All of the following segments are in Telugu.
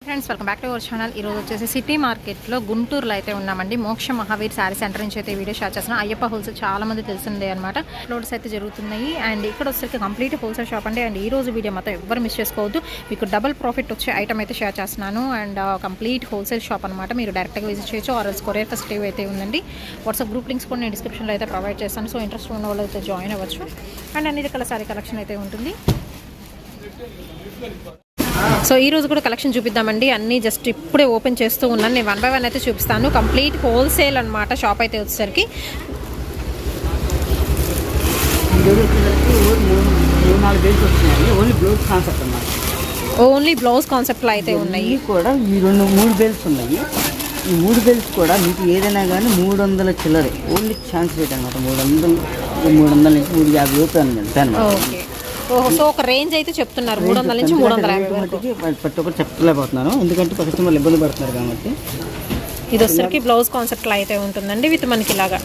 Friends welcome back to our channel. ఈరోజు వచ్చేసి సిటీ మార్కెట్లో గుంటూరులో అయితే ఉన్నామండి. మోక్ష మహావీర్ శారీ సెంటర్ నుంచి అయితే వీడియో షేర్ చేస్తున్నాం. అయ్యప్ప హోల్సేల్ చాలా మంది తెలిసిందే అనమాట. లోడ్స్ అయితే జరుగుతున్నాయి అండ్ ఇక్కడ వచ్చేసరికి కంప్లీట్ హోల్సేల్ షాప్ అండి. అండ్ ఈ రోజు వీడియో మొత్తం ఎవరు మిస్ చేసుకోవద్దు. మీకు డబుల్ ప్రాఫిట్ వచ్చే ఐటమ్ అయితే షేర్ చేస్తున్నాను. అండ్ కంప్లీట్ హోల్సేల్ షాప్ అనమాట. మీరు డైరెక్ట్గా విజిట్ చేయొచ్చు. ఆర్ఎల్స్ కొరియర్ ఫెసిలిటీ అయితే ఉందండి. వాట్సాప్ గ్రూప్ లింక్స్ కూడా నేను డిస్క్రిప్షన్లో అయితే ప్రొవైడ్ చేస్తాను. సో ఇంట్రెస్ట్ ఉన్న వాళ్ళు అయితే జాయిన్ అవ్వచ్చు. అండ్ అన్ని రకాల శారీ కలెక్షన్ అయితే ఉంటుంది. సో ఈ రోజు కూడా కలెక్షన్ చూపిద్దామండి. అన్నీ జస్ట్ ఇప్పుడే ఓపెన్ చేస్తూ ఉన్నాను. నేను 1 by 1 అయితే చూపిస్తాను. కంప్లీట్ హోల్సేల్ అనమాట షాప్ అయితే వచ్చేసరికి. ఓన్లీ బ్లౌజ్ కాన్సెప్ట్లో అయితే ఉన్నాయి. కూడా ఈ 3 బెల్స్ ఉన్నాయి. ఈ 3 బెల్స్ కూడా మీకు ఏదైనా కానీ 300 చిల్లరే. ఓన్లీ ఛాన్స్ రేట్ అనమాట. 300 నుంచి 350 రూపాయలు. ఓకే. సో ఒక రేంజ్ అయితే చెప్తున్నారు 300 నుంచి 350 వరకు. ప్రతి ఒక్కరు చెప్పలేకపోతున్నాను ఎందుకంటే కస్టమర్లు ఇబ్బంది పడుతున్నారు కాబట్టి. ఇది వచ్చరికి బ్లౌజ్ కాన్సెప్ట్లో అయితే ఉంటుందండి. విత్ మనకి ఇలాగా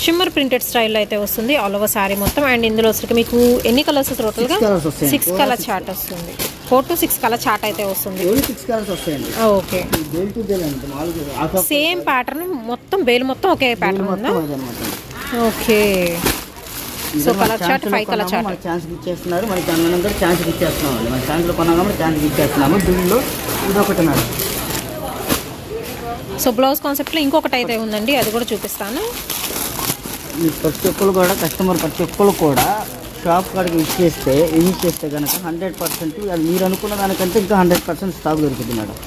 షిమ్మర్ ప్రింటెడ్ స్టైల్ అయితే వస్తుంది ఆల్ ఓవర్ సారీ మొత్తం. అండ్ ఇందులో వచ్చరికి మీకు ఎన్ని కలర్స్ టోటల్గా 6 కలర్ చార్ట్ వస్తుంది. 4 to 6 కలర్ చార్ట్ అయితే వస్తుంది. ఓకే. సేమ్ ప్యాటర్న్ మొత్తం బేల్ మొత్తం ఒకే ప్యాటర్న్ ఉందా? Okay. So colour chart 5 colour chart మనకి ఛాన్స్ ఇచ్చేస్తున్నారు. మనకి అన్నం కూడా ఛాన్స్ ఇచ్చేస్తున్నాం అండి. మన ఛాన్స్లో కొన్నాము ఛాన్స్ ఇచ్చేస్తున్నాము. దీనిలో ఇది ఒకటి ఉన్నారు. సో బ్లౌజ్ కాన్సెప్ట్లో ఇంకొకటి అయితే ఉందండి. అది కూడా చూపిస్తాను. ప్రతి ఒక్కరు కూడా కస్టమర్ ప్రతి ఒక్కరు కూడా షాప్ కాడికి ఇచ్చేస్తే కనుక 100% అది మీరు అనుకున్న దానికంటే ఇంకా 100% స్టాక్ దొరుకుతుంది మేడం.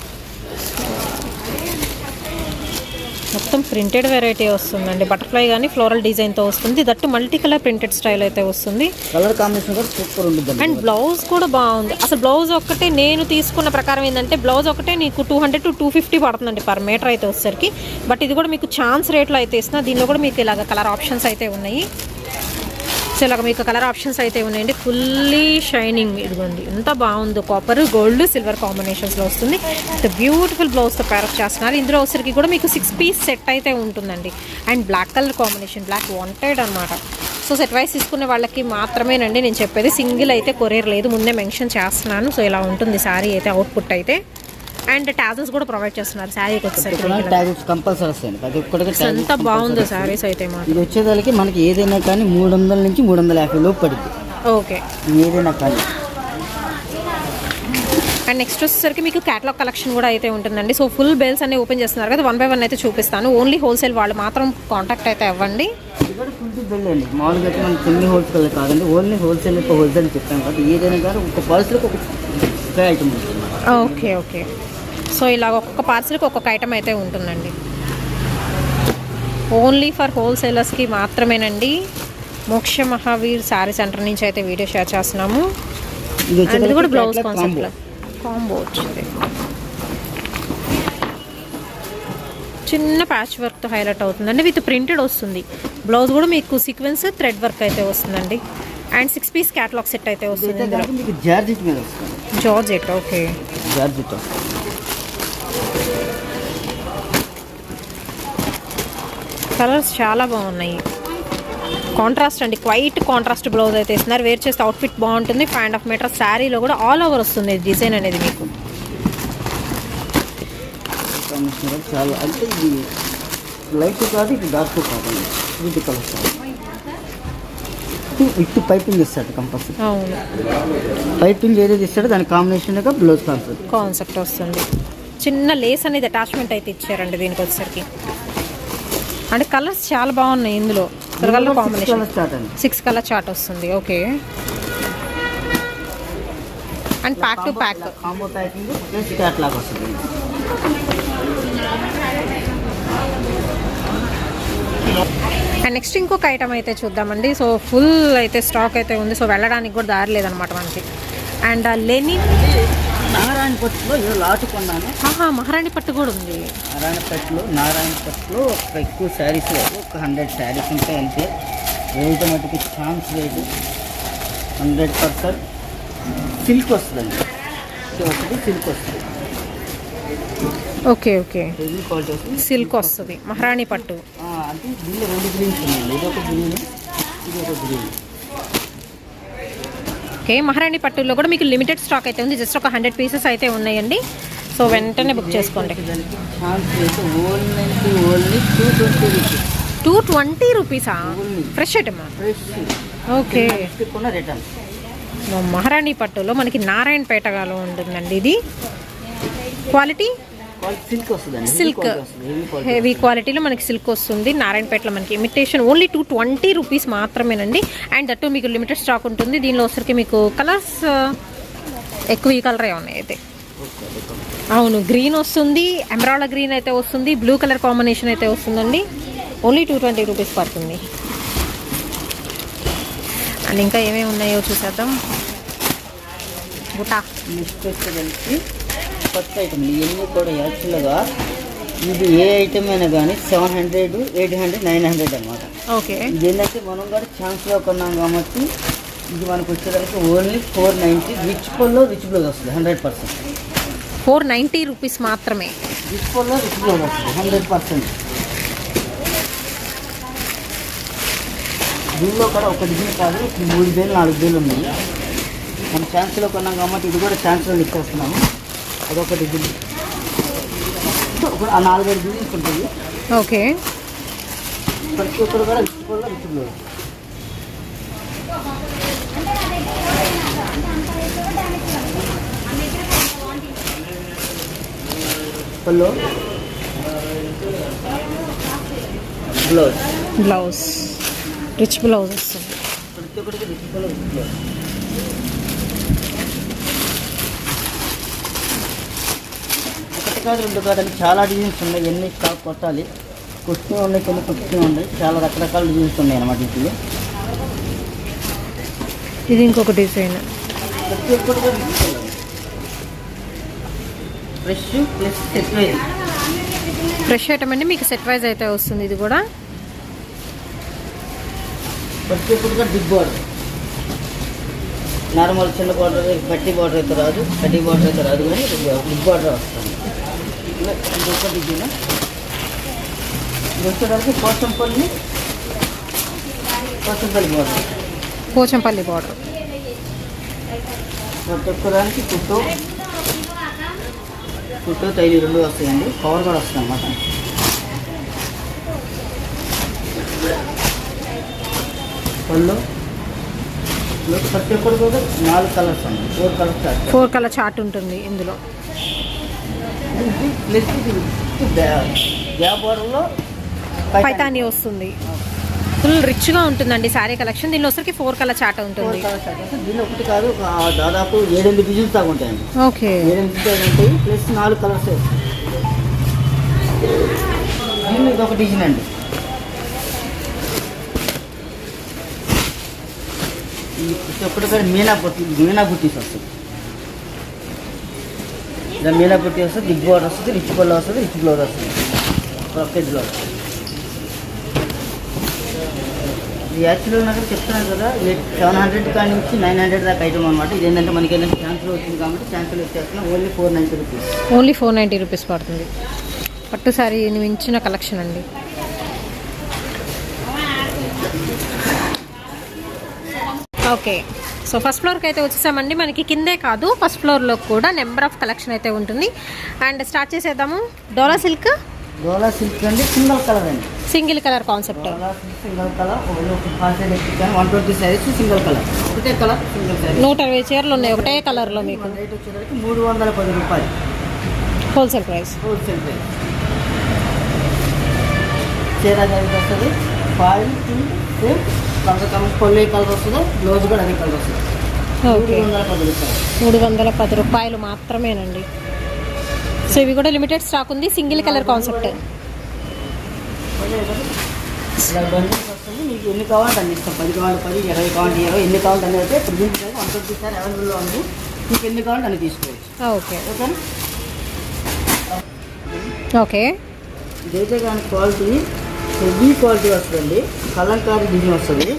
మొత్తం ప్రింటెడ్ వెరైటీ వస్తుందండి. బటర్ఫ్లై కానీ ఫ్లోరల్ డిజైన్తో వస్తుంది. That multi colour printed style అయితే వస్తుంది. కలర్ కాంబినేషన్ కూడా సూపర్ ఉంటుంది. అండ్ బ్లౌజ్ కూడా బాగుంది. అసలు బ్లౌజ్ ఒక్కటే నేను తీసుకున్న ప్రకారం ఏంటంటే బ్లౌజ్ ఒకటే నీకు 200 to 250 పడుతుందండి పర్ మీటర్ అయితే వచ్చేసరికి. బట్ ఇది కూడా మీకు ఛాన్స్ రేట్లో అయితే ఇస్తున్నా. దీనిలో కూడా మీకు ఇలాగ కలర్ ఆప్షన్స్ అయితే ఉన్నాయి. సో ఇలాగ మీకు కలర్ ఆప్షన్స్ అయితే ఉన్నాయండి. Fully shining. ఇదిగోండి ఎంత బాగుందో. కాపర్ గోల్డ్ సిల్వర్ కాంబినేషన్స్లో వస్తుంది. బ్యూటిఫుల్ బ్లౌజ్తో ప్యారప్ చేస్తున్నారు. ఇందులో వచ్చరికి కూడా మీకు 6 piece సెట్ అయితే ఉంటుందండి. And black colour combination black wanted అనమాట. సో సెట్ వైస్ తీసుకునే వాళ్ళకి మాత్రమేనండి నేను చెప్పేది. సింగిల్ అయితే కొరియర్ లేదు. ముందే మెన్షన్ చేస్తున్నాను. సో ఇలా ఉంటుంది శారీ అయితే అవుట్పుట్ అయితే. అండ్ టాజల్స్ కూడా ప్రొవైడ్ చేస్తున్నారు శారీకి వచ్చేసరికి. ఎంత బాగుందో శారీస్ అయితే మాత్రం. ఇది వచ్చేదానికి మనకి ఏదైనా కానీ 300 నుంచి 350 లోపు పడుతుంది. ఓకే. ఏదైనా కానీ. అండ్ నెక్స్ట్ వచ్చేసరికి మీకు క్యాటలాగ్ కలెక్షన్ కూడా అయితే ఉంటుందండి. సో ఫుల్ బేల్స్ అన్ని ఓపెన్ చేస్తున్నారు కదా. 1 by 1 అయితే చూపిస్తాను. ఓన్లీ హోల్సేల్ వాళ్ళు మాత్రం కాంటాక్ట్ అయితే అవ్వండి. ఫుల్ బెల్ అండి. మామూలుగా అయితే మనకి చిన్న హోల్సేల్ కాదండి. ఓన్లీ హోల్సేల్ హోల్సేల్ చెప్తాను కాబట్టి ఏదైనా కానీ ఒక పార్సల్కి ఒక ఐటమ్ ఉంటుంది. ఓకే. ఓకే. సో ఇలా ఒక్కొక్క పార్సల్కి ఒక్కొక్క ఐటమ్ అయితే ఉంటుందండి. ఓన్లీ ఫర్ హోల్సేలర్స్కి మాత్రమేనండి. మోక్ష మహావీర్ శారీ సెంటర్ నుంచి అయితే వీడియో షేర్ చేస్తున్నాము. ఇది కూడా బ్లౌజ్ కాన్సెప్ట్లో కాంబో వచ్చింది. చిన్న ప్యాచ్ వర్క్తో హైలైట్ అవుతుందండి. విత్ ప్రింటెడ్ వస్తుంది. బ్లౌజ్ కూడా మీకు సీక్వెన్స్ థ్రెడ్ వర్క్ అయితే వస్తుందండి. అండ్ 6 piece క్యాటలాగ్ సెట్ అయితే వస్తుంది. జార్జెట్. ఓకే. జార్జెట్ కలర్స్ చాలా బాగున్నాయి. కాంట్రాస్ట్ అండి. క్వైట్ కాంట్రాస్ట్ బ్లౌజ్ అయితే ఇస్తున్నారు. వేర్ చేస్తే అవుట్ఫిట్ బాగుంటుంది. 5.5 meter శారీలో కూడా ఆల్ ఓవర్ వస్తుంది డిజైన్ అనేది మీకు. చాలా అంటే ఇది లైట్ కాదు, ఇది డార్క్ కాదు. ఇది కలర్ ఇటు పైపింగ్ ఇస్తాడు కంపల్సరీ. అవును. పైపింగ్ ఏదైతే ఇస్తాడో దాని కాంబినేషన్గా బ్లౌజ్ కాన్సెప్ట్ వస్తుంది. చిన్న లేస్ అనేది అటాచ్మెంట్ అయితే ఇచ్చారండి దీనికి వచ్చేసరికి. అంటే కలర్స్ చాలా బాగున్నాయి ఇందులో. కలర్ కాంబినేషన్ 6 కలర్ చార్ట్ వస్తుంది. Okay. And pack to pack combo packing plus catalogue వస్తుంది. అండ్ నెక్స్ట్ ఇంకొక ఐటమ్ అయితే చూద్దామండి. సో ఫుల్ అయితే స్టాక్ అయితే ఉంది. సో వెళ్ళడానికి కూడా దారి లేదనమాట మనకి. అండ్ లెనిన్ నారాయణ పట్టులో లాటు కొన్నాను. మహారాణి పట్టు కూడా ఉంది. నారాయణ పట్టులో ఎక్కువ శారీస్ లేదు. ఒక 100 శారీస్ ఉంటాయి అంతే. రేట్ మటుకి ఛాన్స్ లేదు. 100% సిల్క్ వస్తుందండి. ఒకటి సిల్క్ వస్తుంది. ఓకే. ఓకే. సిల్క్ వస్తుంది. మహారాణి పట్టు అంటే దీనిలో 2 గ్రీన్స్ ఉన్నాయండి. ఇది ఒక గ్రీన్, ఇది ఒక గ్రీన్. ఓకే. మహారాణి పట్టులో కూడా మీకు లిమిటెడ్ స్టాక్ అయితే ఉంది. జస్ట్ ఒక 100 pieces అయితే ఉన్నాయండి. సో వెంటనే బుక్ చేసుకోండి. దానికి ఛాన్స్ రేట్ ఓన్లీ 220 రూపీస్. 220 రూపీసా? ఫ్రెష్ ఐటమా? ఫ్రెష్. ఓకే. రిటర్న్. మహారాణి పట్టులో మనకి నారాయణపేటలో ఉంటుందండి. ఇది క్వాలిటీ సిల్క్ వస్తుందండి. సిల్క్ హెవీ క్వాలిటీలో మనకి సిల్క్ వస్తుంది. నారాయణపేటలో మనకి ఇమిటేషన్ ఓన్లీ 220 రూపీస్ మాత్రమేనండి. అండ్ దట్టు మీకు లిమిటెడ్ స్టాక్ ఉంటుంది. దీనిలో వచ్చరికి మీకు కలర్స్ ఎక్కువ ఈ కలరే ఉన్నాయి అయితే. అవును, గ్రీన్ వస్తుంది, ఎమరాల్డ్ గ్రీన్ అయితే వస్తుంది, బ్లూ కలర్ కాంబినేషన్ అయితే వస్తుందండి. ఓన్లీ 220 రూపీస్ పడుతుంది. అండ్ ఇంకా ఏమేమి ఉన్నాయో చూసేద్దాం. బుటా నెక్స్ట్ వచ్చేదానికి కొత్త ఐటమ్. ఇవన్నీ కూడా యాక్చువల్గా ఇది ఏ ఐటమ్ అయినా కానీ 700, 800, 900 అనమాట. ఓకే. ఇది ఏంటంటే మనం కూడా ఛాన్స్లో కొన్నాం కాబట్టి ఇది మనకు వచ్చేదానికి ఓన్లీ 490. రిచ్ పల్లో రిచ్ బ్లౌజ్ వస్తుంది 100%. 490 రూపీస్ మాత్రమే. రిచ్ పల్లో రిచ్ బ్లౌజ్ వస్తుంది 100%. దీనిలో కూడా ఒక డిజైన్ కాదు, 3 వేలు 4 వేలు ఉన్నాయి. మనం ఛాన్స్లో కొన్నాం కాబట్టి ఇది కూడా ఛాన్స్లో ఇచ్చేస్తున్నాము. అదొక డిజైన్. ఆ 4-5 డిజైన్స్ ఉంటుంది. ఓకే. ప్రతి ఒక్కరు కూడా రిచ్ పల్లో రిచ్ బ్లౌజ్. పల్లో బ్లౌజ్ రిచ్ బ్లౌజ్ వస్తుంది. ప్రతి ఒక్కరికి రిచ్ పల్లో రిచ్ బ్లౌజ్. ఒకటి కాదు, 2 కాదని చాలా డిజైన్స్ ఉన్నాయి. ఎన్ని స్టాక్ కొట్టాలి. కుర్చీ ఉన్నాయి, కొన్ని కుర్చీ ఉన్నాయి. చాలా రకరకాల డిజైన్స్ ఉన్నాయి అన్నమాట. ఇది ఇది ఇంకొక డిజైన్. ప్రతి ఒక్కటి కూడా fresh plus set wise. Fresh item అండి, మీకు సెట్ వైజ్ అయితే వస్తుంది. ఇది కూడా ప్రతి ఒక్కటి కూడా బిగ్ బార్డర్. నార్మల్ చిన్న బార్డర్, గట్టి బార్డర్ అయితే రాదు, గట్టి బార్డర్ అయితే రాదు, కానీ బిగ్ బార్డర్ వస్తుంది. ఇంకొక డిజైన్ ఇది వచ్చేసరికి పోచంపల్లి బార్డర్. పోచంపల్లి బార్డర్. ప్రతి ఒక్కదానికి కుట్టు తైలి 2 వస్తాయండి. పవర్ కూడా వస్తుంది అన్నమాట. పళ్ళు ప్రతి ఒక్కరు కూడా 4 కలర్స్ అండి. 4 కలర్స్ చార్ట్. 4 కలర్ చార్ట్ ఉంటుంది ఇందులో. ప్లస్ గ్యాప్ బార్డర్లో పైతాని వస్తుంది. ఫుల్ రిచ్గా ఉంటుందండి శారీ కలెక్షన్. దీనిలో వచ్చరికి 4 కలర్ చార్ట్ ఉంటుంది. దీనిలో ఒకటి కాదు, దాదాపు 7-8 డిజైన్స్ దాకా ఉంటాయండి. ఓకే. 7-8 డిజైన్స్ ఉంటాయి. Plus 4 colours. దీనిలో ఇదొక డిజైన్ అండి. ప్రతి ఒక్కటి కూడా మీనా బుట్టీస్ వస్తుంది. ఇలా మీనా బుట్టి వస్తుంది, బిగ్ బార్డర్ వస్తుంది, రిచ్ పళ్ళు వస్తుంది, రిచ్ బ్లౌజ్ వస్తుంది. పెద్ద బ్లౌజ్. ఇది యాక్చువల్గా నాకు చెప్తున్నాను కదా, 700 కాడి నుంచి 900 దాకా ఐటమ్ అనమాట. ఇది ఏంటంటే మనకి ఏంటంటే ఛాన్స్లో వచ్చింది కాబట్టి ఛాన్స్లో వచ్చేస్తున్నాం. Only 490 rupees. ఓన్లీ 490 రూపీస్ పడుతుంది. పట్టు శారీ మించిన కలెక్షన్ అండి. ఓకే. సో ఫస్ట్ ఫ్లోర్కి అయితే వచ్చేసామండి. మనకి కిందే కాదు, ఫస్ట్ ఫ్లోర్లో కూడా నెంబర్ ఆఫ్ కలెక్షన్ అయితే ఉంటుంది. అండ్ స్టార్ట్ చేసేద్దాము. డోలా సిల్క్ అండి, సింగిల్ కలర్ అండి. Single colour concept. Single colour 120 saris single colour. ఒకటే కలర్ సింగిల్ శారీ. 120 చీరలు ఉన్నాయి ఒకటే కలర్లో. మీకు రేట్ వచ్చేసరికి 310 రూపాయలు హోల్సేల్ ప్రైస్. చీర అనేది వస్తుంది. ఫాయిల్ పళ్ళు కలర్ వస్తుంది, బ్లౌజ్ కూడా అదే కలర్ వస్తుంది. ఓకే. 310 రూపాయలు. 310 రూపాయలు మాత్రమేనండి. సో ఇవి కూడా లిమిటెడ్ స్టాక్ ఉంది. Single colour concept. ఇలా బండిల్స్ వస్తుంది. మీకు ఎన్ని కావాలంటే అన్ని ఇస్తాం. 10 కావాలి 10, 20 కావాలంటే 20, ఎన్ని కావాలంటే అన్ని అయితే ప్రెజెంట్ 120 సార్ అవైలబుల్లో ఉంది. మీకు ఎన్ని కావాలంటే అన్ని తీసుకోవచ్చు. ఓకే. ఓకేనా. ఓకే. ఇదైతే కానీ క్వాలిటీ హెవీ క్వాలిటీ వస్తుందండి. కలంకారీ డిజైన్ వస్తుంది.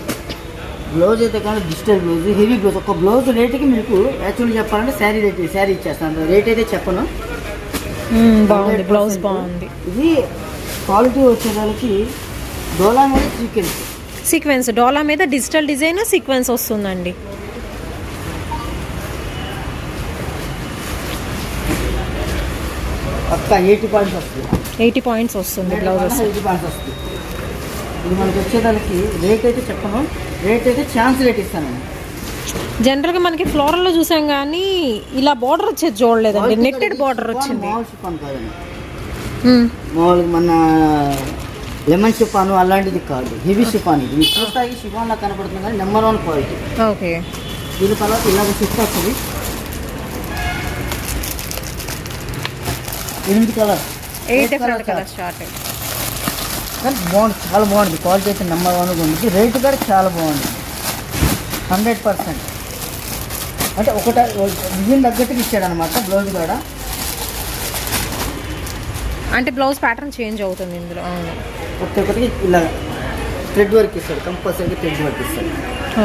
బ్లౌజ్ అయితే కానీ డిజిటల్ బ్లౌజ్, హెవీ బ్లౌజ్. ఒక బ్లౌజ్ రేటుకి మీకు యాక్చువల్లీ చెప్పాలంటే శారీ ఇచ్చేస్తాను. రేట్ అయితే చెప్పను. బాగుంది, బ్లౌజ్ బాగుంది. ఇది క్వాలిటీ వచ్చేదానికి డోలా మీద సీక్వెన్స్ డోలా మీద డిజిటల్ డిజైన్ సీక్వెన్స్ వస్తుందండి. పక్క 80 పాయింట్స్ వస్తుంది. 80 పాయింట్స్ వస్తుంది బ్లౌజ్. 80 పాయింట్స్ వస్తుంది. ఇది మనకి వచ్చేదానికి రేట్ అయితే చెప్పను, రేట్ అయితే ఛాన్స్ రేట్ ఇస్తానండి. జనరల్గా మనకి ఫ్లోరల్లో చూసాం కానీ ఇలా బార్డర్ వచ్చేది చూడలేదండి, నెట్టెడ్ బార్డర్ వచ్చింది. మామూలు షిఫాన్ కాదండి, మామూలుగా మన లెమన్ షిఫాను అలాంటిది కాదు, హెవీ షిఫాన్. ఇది మీకు చూస్తాకి షిఫాన్ లా కనపడుతుంది కానీ నెంబర్ 1 క్వాలిటీ. ఓకే. దీని తర్వాత ఇలాగ షిఫ్ట్ వస్తుంది. 8 కలర్, 8 డిఫరెంట్ కలర్ స్టార్ట్. కానీ బాగుంది, చాలా బాగుంది. క్వాలిటీ అయితే నెంబర్ 1 ఉంది. రేటు కూడా చాలా బాగుంది, 100%. అంటే డిజైన్ తగ్గట్టుగా ఇచ్చాడు అనమాట బ్లౌజ్ కూడా. అంటే బ్లౌజ్ ప్యాటర్న్ చేంజ్ అవుతుంది ఇందులో. అవును, ఒక్కొక్కటికి ఇలా థ్రెడ్ వర్క్ ఇస్తాడు, కంపల్సరీగా థ్రెడ్ వర్క్ ఇస్తాడు.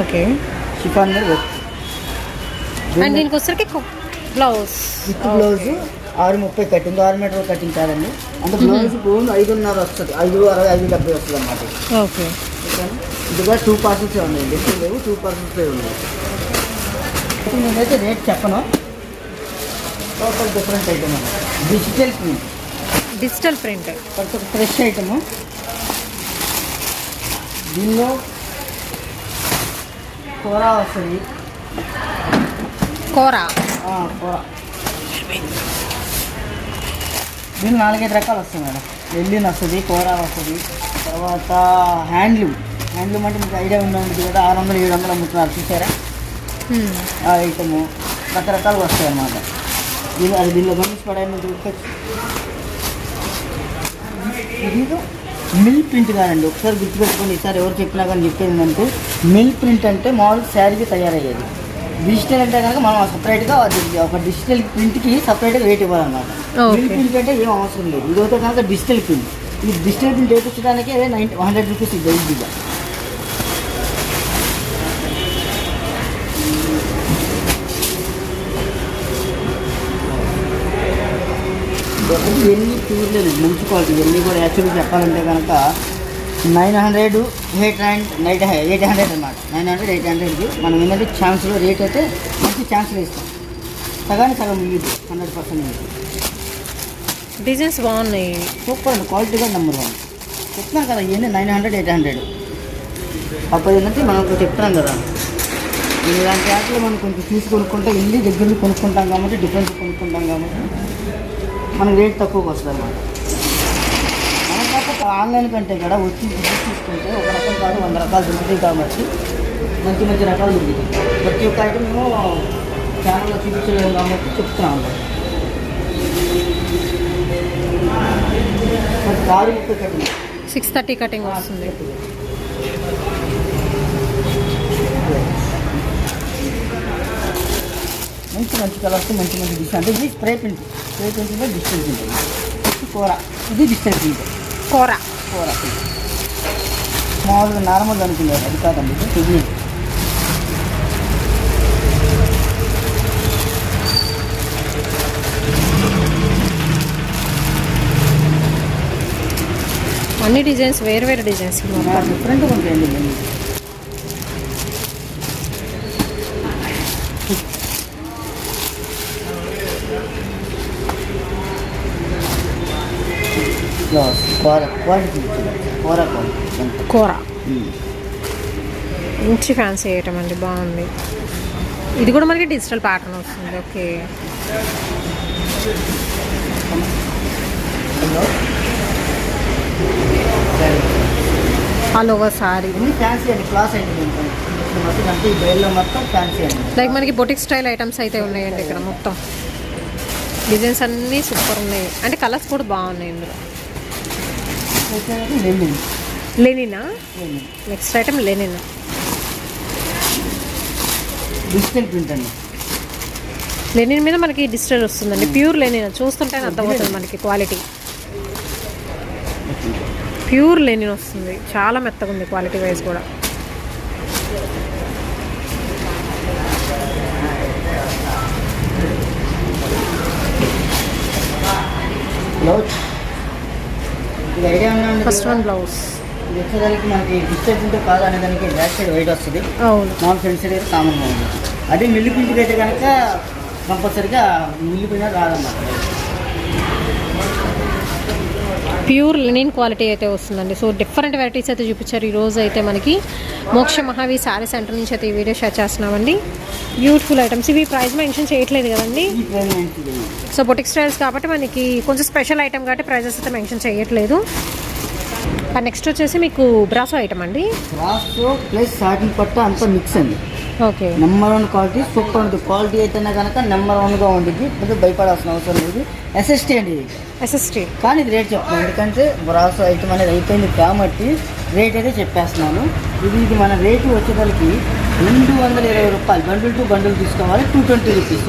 ఓకే. షిఫాన్ మీద వర్క్. అండ్ దీనికి వచ్చరికి blouse with blouse 6:30 cutting, 6 metre cutting కాదండి. అంటే బ్లౌజ్ బోన్ 5:30 వస్తుంది, 5:60, 5:70 వస్తుంది అన్నమాట. ఓకే. ఇది కూడా 2 పార్సల్సే ఉన్నాయండి, ఎక్కువ లేవు, 2 పార్సల్సే ఉన్నాయి. నేనైతే రేట్ చెప్పను, టోటల్ డిఫరెంట్ ఐటమ్ అన్నమాట. డిజిటల్ ప్రింట్, డిజిటల్ ప్రింట్ కొంచెం ఫ్రెష్ ఐటము. దీనిలో కూర వస్తుంది, కూర. కూర దీనిలో 4-5 రకాలు వస్తాయి మేడం. ఎల్లిన్ వస్తుంది, కూర వస్తుంది. తర్వాత హ్యాండ్లూమ్ అంటే మీకు ఐడియా ఉండండి కదా, 600-700 అమ్ముతున్నారు చూసారా ఆ ఐటము. రకరకాలు వస్తాయి అన్నమాట. దీనిలో గమనించి పడాలని చూసుకోవచ్చు. ఇది మిల్ ప్రింట్ కాదండి, ఒకసారి గుర్తుపెట్టుకోండి. ఈసారి ఎవరు చెప్పినా కానీ చెప్పేది ఏంటంటే, మిల్ ప్రింట్ అంటే మామూలు శారీకి తయారయ్యేది. డిజిటల్ అంటే కనుక మనం సపరేట్గా ఒక డిజిటల్ ప్రింట్కి సపరేట్గా రేట్ ఇవ్వాలన్నమాట. మిల్ ప్రింట్ అంటే ఏం అవసరం లేదు. ఇదైతే కనుక డిజిటల్ ప్రింట్. ఈ డిజిటల్ ప్రింట్ వేయించడానికి 100 రూపీస్ ఇది ఈజీగా. ఇవన్నీ ప్యూర్ లేదు, మంచి క్వాలిటీ. ఇవన్నీ కూడా యాక్చువల్గా చెప్పాలంటే కనుక 900, 800 అన్నమాట. 900, 800కి మనం ఏంటంటే ఛాన్స్లో రేట్ అయితే మంచి ఛాన్స్లో ఇస్తాం. సగానికి సగం మిగిలింది, 100% మిగిలింది. డిజైన్స్ బాగున్నాయి, సూపర్ అండి. క్వాలిటీ కూడా నెంబర్ 1. చెప్తున్నాం కదా, ఇవన్నీ 900, 800. అప్పుడు ఏంటంటే మనం చెప్తున్నాం కదా, ఇలాంటి వాటిలో మనం కొంచెం చూసి కొనుక్కుంటే వెళ్ళి దగ్గర కొనుక్కుంటాం కాబట్టి, డిఫరెన్స్ కొనుక్కుంటాం కాబట్టి మనకు రేట్ తక్కువకి వస్తుంది అన్నమాట. మనం కాకపోతే ఆన్లైన్ కంటే కూడా వచ్చి తీసుకుంటే ఒక రకం కాదు 100 రకాలు దొరుకుతాయి కాబట్టి మంచి మంచి రకాలు దొరుకుతాయి. ప్రతి ఒక్క ఐటమ్ మేము ఛానల్లో చూపించలేము కాబట్టి చెప్తున్నాం అన్నమాట. 6:30 కటింగ్, 6:30 కటింగ్ వస్తుంది. మంచి కలర్స్, మంచి డిష్. అంటే ఇది స్ప్రే ప్రింట్ డిజిటల్ ప్రింట్. కూర, ఇది డిజిటల్ ప్రింట్. కూర మామూలుగా నార్మల్ అనుకున్నారు, అది కాదండి, ఇది అన్ని డిజైన్స్ వేరు డిజైన్స్ డిఫరెంట్గా ఉంటాయండి. కూర మంచి ఫ్యాన్సీ ఐటమ్ అండి, బాగుంది. ఇది కూడా మనకి డిజిటల్ ప్యాటర్న్ వస్తుంది. Okay. All over sorry fancy అండి, క్లాస్ అండి. అంటే ఈ బయల్లో మొత్తం ఫ్యాన్సీ అండి. లైక్ మనకి బొటిక్ స్టైల్ ఐటమ్స్ అయితే ఉన్నాయండి ఇక్కడ. మొత్తం డిజైన్స్ అన్నీ సూపర్ ఉన్నాయి, అంటే కలర్స్ కూడా బాగున్నాయి ఇందులో. లెనినా నెక్స్ట్ ఐటమ్, లెనినా డిజిటల్ ప్రింట్ అండి. లెనిన్ మీద మనకి డిజిటల్ వస్తుందండి, ప్యూర్ లెనిన్. చూస్తుంటేనే అర్థమవుతుంది మనకి క్వాలిటీ. ప్యూర్ లెనిన్ వస్తుంది, చాలా మెత్తగా ఉంది క్వాలిటీ వైజ్ కూడా. ఫస్ట్ వన్ బ్లౌజ్ వచ్చేదానికి మనకి డిజిటల్ ప్రింట్ కాదు అనే దానికి బ్యాక్ సైడ్ వైట్ వస్తుంది. అవును, మామూలు ఫ్రంట్ సైడ్ అయితే కామన్గా ఉంది. అదే మిల్లి ప్రింట్కి అయితే కనుక కంపల్సరీగా మిల్లి ప్రింట్ రాదన్నమాట. ప్యూర్ లినిన్ క్వాలిటీ అయితే వస్తుందండి. సో డిఫరెంట్ వెరైటీస్ అయితే చూపించారు ఈరోజు అయితే మనకి మోక్ష మహావీర్ శారీ సెంటర్ నుంచి అయితే ఈ వీడియో షేర్ చేస్తున్నామండి. Beautiful items. ఇవి ప్రైస్ మెన్షన్ చేయట్లేదు కదండి. సో బొటిక్ స్టైల్స్ కాబట్టి మనకి కొంచెం స్పెషల్ ఐటమ్ కాబట్టి ప్రైజెస్ అయితే మెన్షన్ చేయట్లేదు. నెక్స్ట్ వచ్చేసి మీకు బ్రాసో ఐటమ్ అండి. బ్రాసో ప్లస్ సాటిన్ పట్ట అంతా మిక్స్ అండి. ఓకే. నెంబర్ 1 క్వాలిటీ, సూపర్ ఉంది. క్వాలిటీ అయితేనే కనుక నెంబర్ 1గా ఉంది. కొంచెం భయపడాల్సిన అవసరం లేదు. ఎస్ఎస్టీ అండి ఇది. ఎస్ఎస్టీ కానీ ఇది రేట్ చెప్తున్నాను, ఎందుకంటే బ్రాసో ఐటమ్ అనేది అయిపోయింది కాబట్టి రేట్ అయితే చెప్పేస్తున్నాను. ఇది మన రేటు వచ్చేసరికి 220 రూపాయలు. బండిల్ టు బండిల్ తీసుకోవాలి. 220 రూపీస్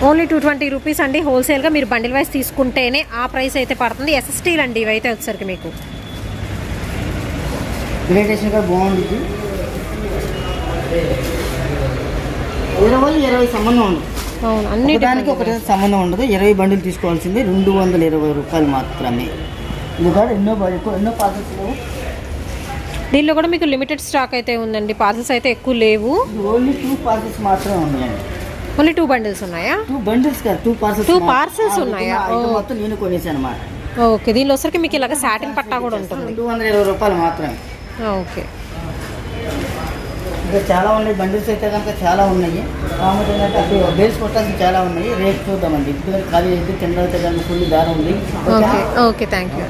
ఓన్లీ 220 రూపీస్ అండి. హోల్సేల్గా మీరు బండిల్ వైజ్ తీసుకుంటేనే ఆ ప్రైస్ అయితే పడుతుంది. ఎస్ఎస్టీలు అండి ఇవైతే వచ్చేసరికి మీకు గ్రేటేషన్ కూడా బాగుంటుంది. 20 సంబంధం ఉండదు. అవును, అన్ని దానికి ఒకటి సంబంధం ఉండదు. 20 బండిలు తీసుకోవాల్సింది 220 రూపాయలు మాత్రమే. ఇది కూడా ఎన్నో పార్సల్స్ లేవు. దీనిలో కూడా మీకు లిమిటెడ్ స్టాక్ అయితే ఉందండి. పార్సల్స్ అయితే ఎక్కువ లేవు. ఓన్లీ 2 పార్సల్స్ మాత్రమే ఉన్నాయండి. ఓన్లీ 2 బండిల్స్ ఉన్నాయా? 2 బండిల్స్ కాదు, 2 పార్సల్స్. 2 పార్సల్స్ ఉన్నాయా? మొత్తం నేను కొనేసాను అన్నమాట. ఓకే. దీనిలో వచ్చరికి మీకు ఇలాగ సాటిన్ పట్టా కూడా ఉంటుంది. 220 రూపాయలు మాత్రమే. ఓకే. ఇంకా చాలా ఉన్నాయి బండిల్స్ అయితే కనుక చాలా ఉన్నాయి. కాకపోతే ఏంటంటే అప్పుడు బేల్స్ కొట్టాల్సి చాలా ఉన్నాయి. రేట్ చూద్దామండి. ఇప్పుడు ఖాళీ అయితే తిండి అయితే కనుక ఫుల్ దారం ఉంది. ఓకే. Thank you.